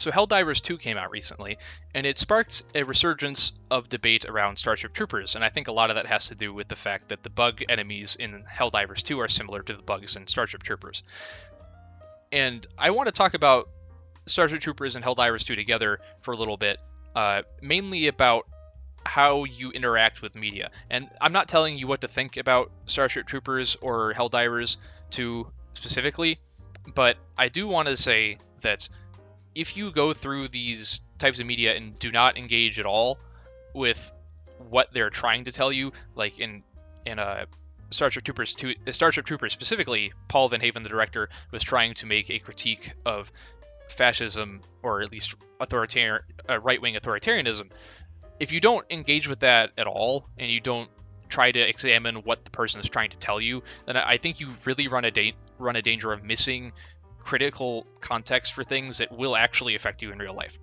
So Helldivers 2 came out recently, and it sparked a resurgence of debate around Starship Troopers, and I think a lot of that has to do with the fact that the bug enemies in Helldivers 2 are similar to the bugs in Starship Troopers. And I want to talk about Starship Troopers and Helldivers 2 together for a little bit, mainly about how you interact with media. And I'm not telling you what to think about Starship Troopers or Helldivers 2 specifically, but I do want to say that if you go through these types of media and do not engage at all with what they're trying to tell you, like in Starship Troopers 2, Starship Troopers specifically, Paul Van Haven, the director, was trying to make a critique of fascism, or at least right-wing authoritarianism. If you don't engage with that at all, and you don't try to examine what the person is trying to tell you, then I think you really run a danger of missing critical context for things that will actually affect you in real life.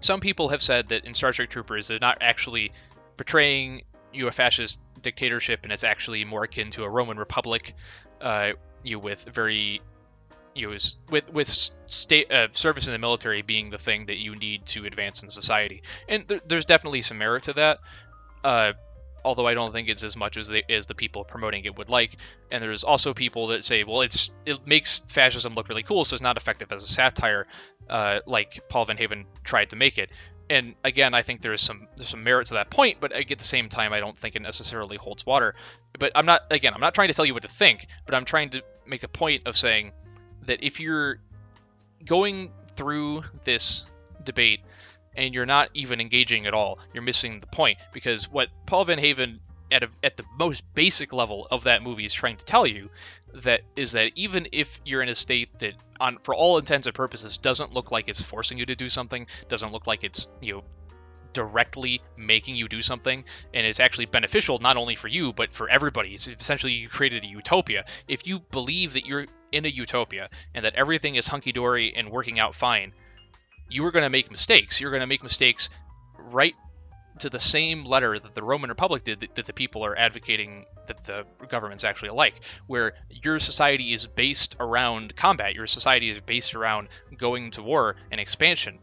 Some people have said that in Starship Troopers, they're not actually portraying a fascist dictatorship, and it's actually more akin to a Roman Republic, with very with state service in the military being the thing that you need to advance in society. And there's definitely some merit to that. Although I don't think it's as much as the people promoting it would like. And there's also people that say, well, it makes fascism look really cool, so it's not effective as a satire, like Paul Van Haven tried to make it. And again, I think there's some merit to that point, but at the same time, I don't think it necessarily holds water. But I'm not trying to tell you what to think, but I'm trying to make a point of saying that if you're going through this debate and you're not even engaging at all, you're missing the point. Because what Paul Van Haven, at the most basic level of that movie, is trying to tell you is that even if you're in a state that, for all intents and purposes, doesn't look like it's forcing you to do something, doesn't look like it's directly making you do something, and it's actually beneficial not only for you but for everybody. It's essentially, you created a utopia. If you believe that you're in a utopia and that everything is hunky-dory and working out fine, you are going to make mistakes. You're going to make mistakes right to the same letter that the Roman Republic did, that the people are advocating that the government's actually alike, where your society is based around combat. Your society is based around going to war and expansion.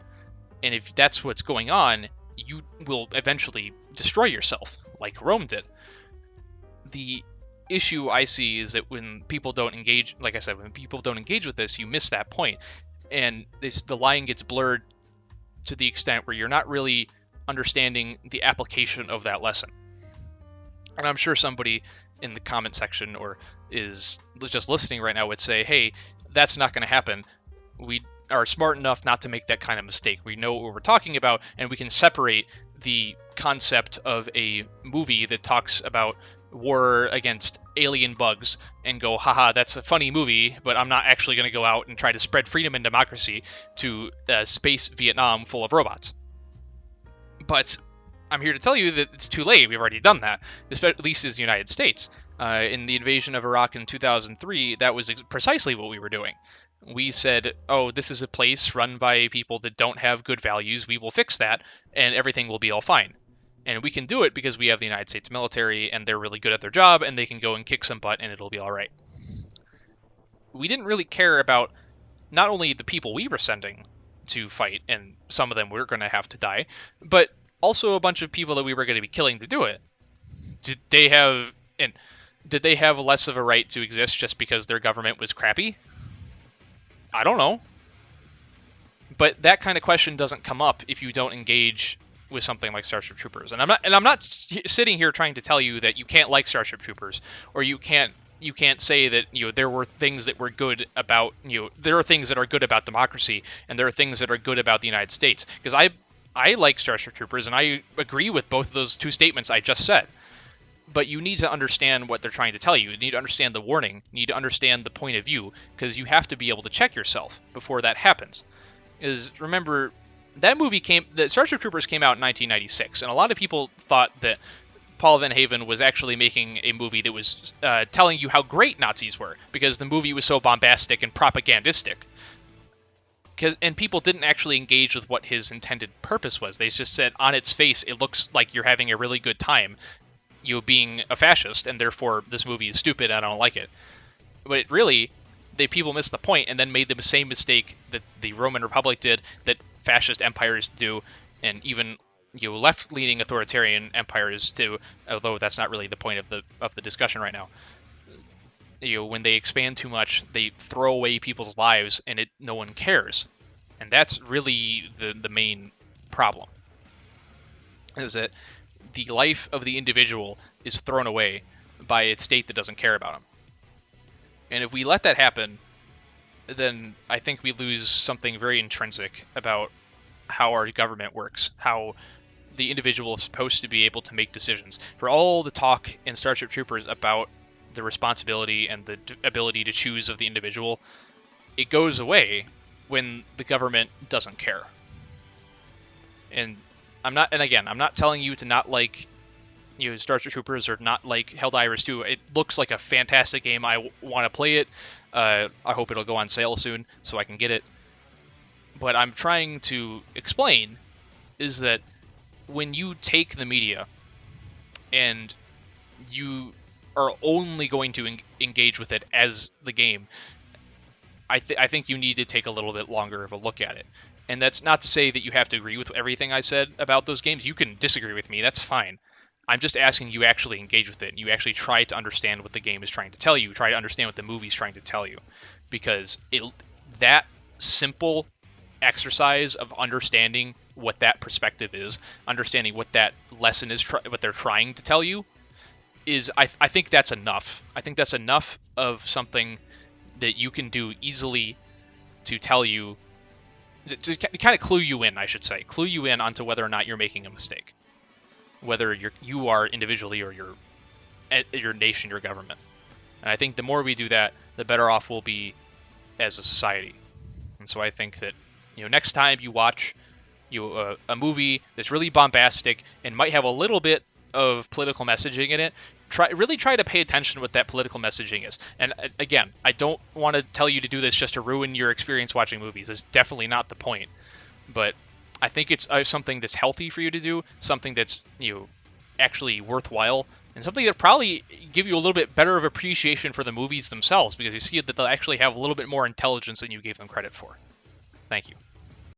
And if that's what's going on, you will eventually destroy yourself, like Rome did. The issue I see is that when people don't engage, like I said, when people don't engage with this, you miss that point. And the line gets blurred to the extent where you're not really understanding the application of that lesson. And I'm sure somebody in the comment section or is just listening right now would say, hey, that's not going to happen. We are smart enough not to make that kind of mistake. We know what we're talking about, and we can separate the concept of a movie that talks about war against alien bugs and go, haha, that's a funny movie, but I'm not actually going to go out and try to spread freedom and democracy to space Vietnam full of robots. But I'm here to tell you that it's too late. We've already done that, at least as the United States. In the invasion of Iraq in 2003, that was precisely what we were doing. We said, oh, this is a place run by people that don't have good values. We will fix that, and everything will be all fine. And we can do it because we have the United States military, and they're really good at their job, and they can go and kick some butt, and it'll be all right. We didn't really care about not only the people we were sending to fight, and some of them were going to have to die, but also a bunch of people that we were going to be killing to do it. Did they have less of a right to exist just because their government was crappy? I don't know. But that kind of question doesn't come up if you don't engage with something like Starship Troopers. And I'm not sitting here trying to tell you that you can't like Starship Troopers, or you can't say that there were things that were good about there are things that are good about democracy, and there are things that are good about the United States. Because I like Starship Troopers, and I agree with both of those two statements I just said. But you need to understand what they're trying to tell you. You need to understand the warning. You need to understand the point of view, because you have to be able to check yourself before that happens. Because remember, the Starship Troopers came out in 1996, and a lot of people thought that Paul Van Haven was actually making a movie that was telling you how great Nazis were, because the movie was so bombastic and propagandistic. And people didn't actually engage with what his intended purpose was. They just said, on its face, it looks like you're having a really good time, being a fascist, and therefore this movie is stupid, I don't like it. But really, people missed the point and then made the same mistake that the Roman Republic did, that fascist empires do, and even left-leaning authoritarian empires do. Although that's not really the point of the discussion right now. When they expand too much, they throw away people's lives, and no one cares, and that's really the main problem. Is that the life of the individual is thrown away by a state that doesn't care about them. And if we let that happen, then I think we lose something very intrinsic about how our government works, how the individual is supposed to be able to make decisions. For all the talk in Starship Troopers about the responsibility and the ability to choose of the individual, it goes away when the government doesn't care. And I'm not telling you to not like Starship Troopers or not like Helldivers 2. It looks like a fantastic game. I want to play it. I hope it'll go on sale soon so I can get it. But I'm trying to explain is that when you take the media and you are only going to engage with it as the game, I think you need to take a little bit longer of a look at it. And that's not to say that you have to agree with everything I said about those games. You can disagree with me. That's fine. I'm just asking you actually engage with it. And you actually try to understand what the game is trying to tell you. Try to understand what the movie's trying to tell you. Because that simple exercise of understanding what that perspective is, understanding what that lesson is, what they're trying to tell you, is I think that's enough. I think that's enough of something that you can do easily to tell you, to kind of clue you in, I should say. Clue you in onto whether or not you're making a mistake. Whether you are individually or your nation, your government. And I think the more we do that, the better off we'll be as a society. And so I think that next time you watch a movie that's really bombastic and might have a little bit of political messaging in it, really try to pay attention to what that political messaging is. And again, I don't want to tell you to do this just to ruin your experience watching movies. That's definitely not the point. But I think it's something that's healthy for you to do, something that's actually worthwhile, and something that probably give you a little bit better of appreciation for the movies themselves, because you see that they'll actually have a little bit more intelligence than you gave them credit for. Thank you.